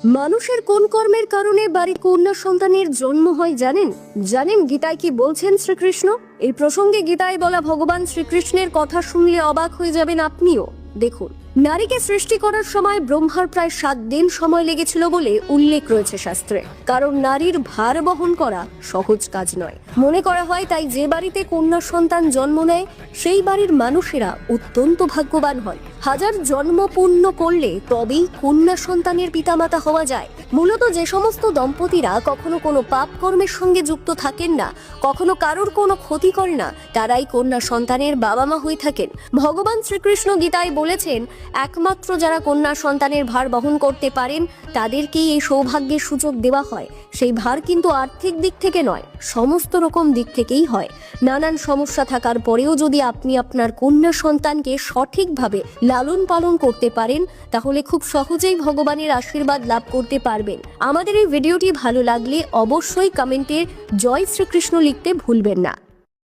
মানুষের কোন কর্মের কারণে বাড়ি কন্যা সন্তানের জন্ম হয় জানেন? গীতায় কি বলছেন শ্রীকৃষ্ণ? এই প্রসঙ্গে গীতায় বলা ভগবান শ্রীকৃষ্ণের কথা শুনলে অবাক হয়ে যাবেন আপনিও। দেখুন, নারীকে সৃষ্টি করার সময় ব্রহ্মার প্রায় 7 দিন সময় লেগেছিল বলে উল্লেখ রয়েছে শাস্ত্রে। কারণ নারীর ভার বহন করা সহজ কাজ নয়। মনে করা হয় তাই যে বাড়িতে কন্যা সন্তান জন্ম নেয় সেই বাড়ির মানুষেরা অত্যন্ত ভাগ্যবান হয়। হাজার জন্ম পূর্ণ করলে তবেই কন্যা সন্তানের পিতামাতা হওয়া যায়। মূলত যে সমস্ত দম্পতিরা কখনো কোনো পাপ কর্মের সঙ্গে যুক্ত থাকেন না, কখনো কারোর কোনো ক্ষতি করে না, তারাই কন্যা সন্তানের বাবা মা হয়ে থাকেন। ভগবান শ্রীকৃষ্ণ গীতায় বলেছেন, একমাত্র যারা কন্যা সন্তানের ভার বহন করতে পারেন তাদেরকেই এই সৌভাগ্যের সুযোগ দেওয়া হয়। সেই ভার কিন্তু আর্থিক দিক থেকে নয়, সমস্ত রকম দিক থেকেই হয়। নানান সমস্যা থাকার পরেও যদি আপনি আপনার কন্যা সন্তানকে সঠিকভাবে লালন পালন করতে পারেন তাহলে খুব সহজেই ভগবানের আশীর্বাদ লাভ করতে পারবেন। আমাদের এই ভিডিওটি ভালো লাগলে অবশ্যই কমেন্টে জয় শ্রীকৃষ্ণ লিখতে ভুলবেন না।